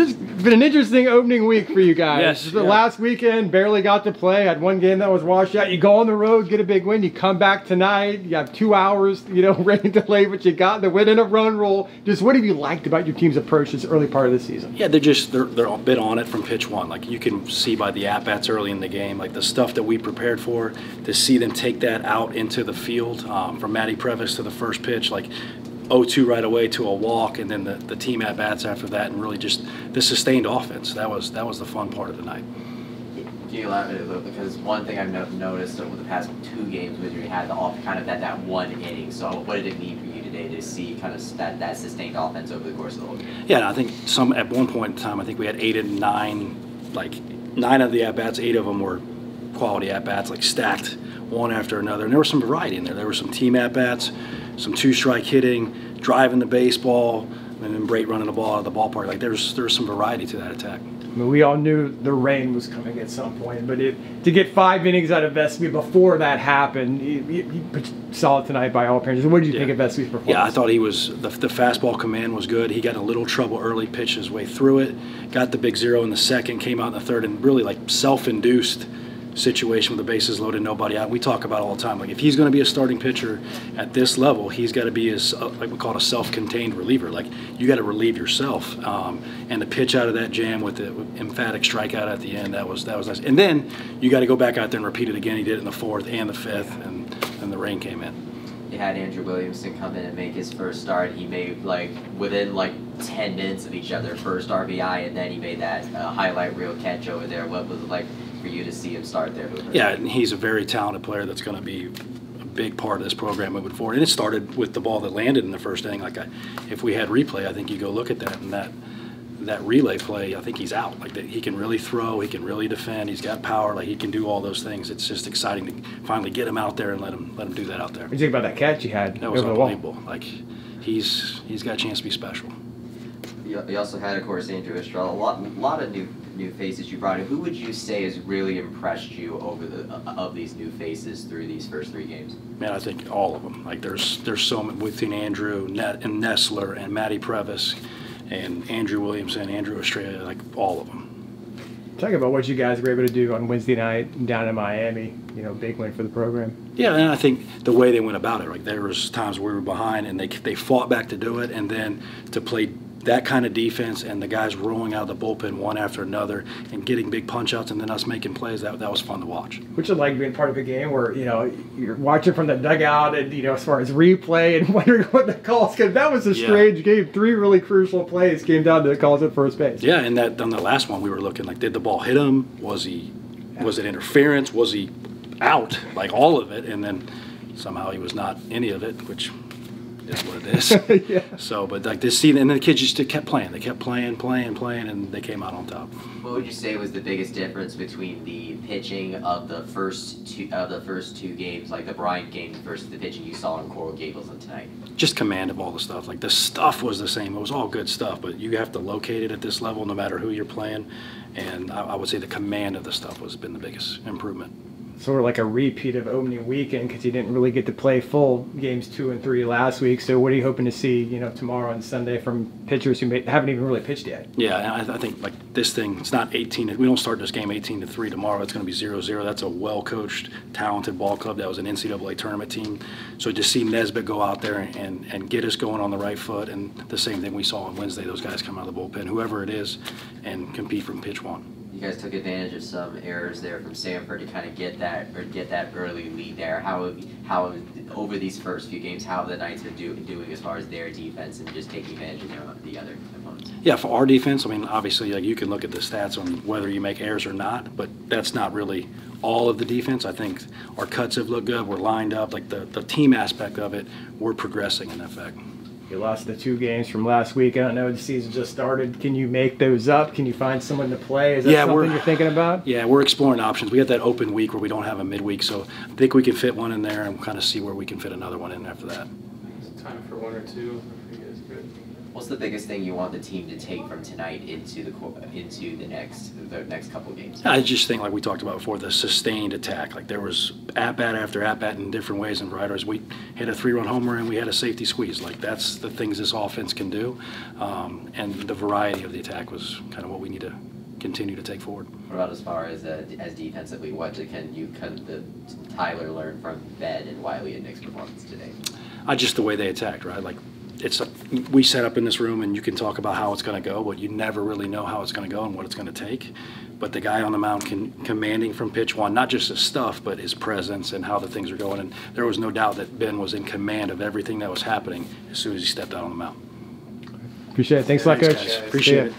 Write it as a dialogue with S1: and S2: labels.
S1: It's been an interesting opening week for you guys.
S2: Yes,
S1: The last weekend, barely got to play. Had one game that was washed out. You go on the road, get a big win. You come back tonight. You have 2 hours, ready to play, but you got the win and a run roll. Just what have you liked about your team's approach this early part of the season?
S2: Yeah, they're a bit on it from pitch one. Like you can see by the at-bats early in the game, like the stuff that we prepared for, to see them take that out into the field, from Matty Previs to the first pitch, like 0-2 right away to a walk, and then the team at bats after that, and really just the sustained offense. That was the fun part of the night.
S3: Can you elaborate a little? Because one thing I've noticed over the past 2 games was you had that one inning. So what did it mean for you today to see kind of that sustained offense over the course of the whole game?
S2: Yeah, and I think at one point in time, I think we had 8 and 9, like 9 of the at bats, 8 of them were quality at bats, like stacked one after another, and there was some variety in there. There were some team at bats, some 2-strike hitting, driving the baseball, and then Brait running the ball out of the ballpark. Like there's some variety to that attack.
S1: I mean, we all knew the rain was coming at some point, but to get 5 innings out of Vespi before that happened, he solid tonight by all appearances. What did you think of Vespi's performance?
S2: Yeah, I thought he was the fastball command was good. He got in a little trouble early, pitched his way through it, got the big 0 in the second, came out in the third, and really like self-induced situation with the bases loaded, nobody out. We talk about it all the time. Like if he's going to be a starting pitcher at this level, he's got to be like we call it a self-contained reliever. Like you got to relieve yourself. And the pitch out of that jam with the emphatic strikeout at the end, that was nice. And then you got to go back out there and repeat it again. He did it in the 4th and the 5th, and then the rain came in.
S3: You had Andrew Williamson come in and make his first start. He made within 10 minutes of each other first RBI, and then he made that highlight reel catch over there. What was it like for you to see him start there?
S2: Yeah, and he's a very talented player that's going to be a big part of this program moving forward. And it started with the ball that landed in the first inning. If we had replay, I think you go look at that, and that relay play, I think he's out. Like he can really throw, he can really defend, he's got power, like he can do all those things. It's just exciting to finally get him out there and let him do that out there.
S1: What do you think about that catch he had?
S2: That was unbelievable. Like he's got a chance to be special.
S3: You also had, of course, Andrew Estrella. A lot of new faces you brought in. Who would you say has really impressed you over of these new faces through these first 3 games?
S2: Man, I think all of them. Like there's so many between Andrew and Nessler and Matty Previs and Andrew Williamson, Andrew Estrella, like all of them.
S1: Talk about what you guys were able to do on Wednesday night down in Miami. Big win for the program.
S2: Yeah, and I think the way they went about it, like there was times where we were behind and they fought back to do it, and then to play that kind of defense and the guys rolling out of the bullpen one after another and getting big punch outs and then us making plays, that was fun to watch.
S1: Which is like being part of a game where, you're watching from the dugout and, as far as replay and wondering what the calls, because that was a strange game. 3 really crucial plays came down to the calls at first base.
S2: Yeah, and on the last one we were looking like, did the ball hit him? Was it interference? Was he out? Like all of it, and then somehow he was not any of it, which is what it is.
S1: Yeah.
S2: So, but like this season, and then the kids just kept playing. They kept playing, and they came out on top.
S3: What would you say was the biggest difference between the pitching of the first two games, like the Bryant game, versus the pitching you saw in Coral Gables and tonight?
S2: Just command of all the stuff. Like the stuff was the same. It was all good stuff, but you have to locate it at this level, no matter who you're playing. And I would say the command of the stuff has been the biggest improvement.
S1: Sort of like a repeat of opening weekend, because you didn't really get to play full games 2 and 3 last week. So what are you hoping to see, tomorrow and Sunday from pitchers who haven't even really pitched yet?
S2: Yeah, and I think like this thing, it's not 18. We don't start this game 18-3 tomorrow. It's going to be 0-0. That's a well-coached, talented ball club. That was an NCAA tournament team. So to see Nesbitt go out there and get us going on the right foot, and the same thing we saw on Wednesday, those guys come out of the bullpen, whoever it is, and compete from pitch one.
S3: You guys took advantage of some errors there from Samford to kind of get that early lead there. How over these first few games, how have the Knights been doing as far as their defense and just taking advantage of the other opponents?
S2: Yeah, for our defense, I mean, obviously, like you can look at the stats on whether you make errors or not, but that's not really all of the defense. I think our cuts have looked good. We're lined up. Like the team aspect of it, we're progressing in that fact.
S1: You lost the 2 games from last week. I don't know, the season just started. Can you make those up? Can you find someone to play? Is that something you're thinking about?
S2: Yeah, we're exploring options. We got that open week where we don't have a midweek, so I think we can fit one in there and kind of see where we can fit another one in after that.
S4: Is it time for 1 or 2? I think it's good.
S3: What's the biggest thing you want the team to take from tonight into the next couple games?
S2: I just think, like we talked about before, the sustained attack. Like there was at-bat after at-bat in different ways and varieties. We hit a 3-run homer and we had a safety squeeze. Like that's the things this offense can do, and the variety of the attack was kind of what we need to continue to take forward.
S3: What about as far as defensively? What can Tyler learn from Ben and Wiley and Nick's performance today?
S2: Just the way they attacked, right? Like we set up in this room and you can talk about how it's going to go, but you never really know how it's going to go and what it's going to take. But the guy on the mound commanding from pitch one, not just his stuff, but his presence and how the things are going. And there was no doubt that Ben was in command of everything that was happening as soon as he stepped out on the mound.
S1: Appreciate it. Thanks a lot, Coach.
S2: Appreciate it.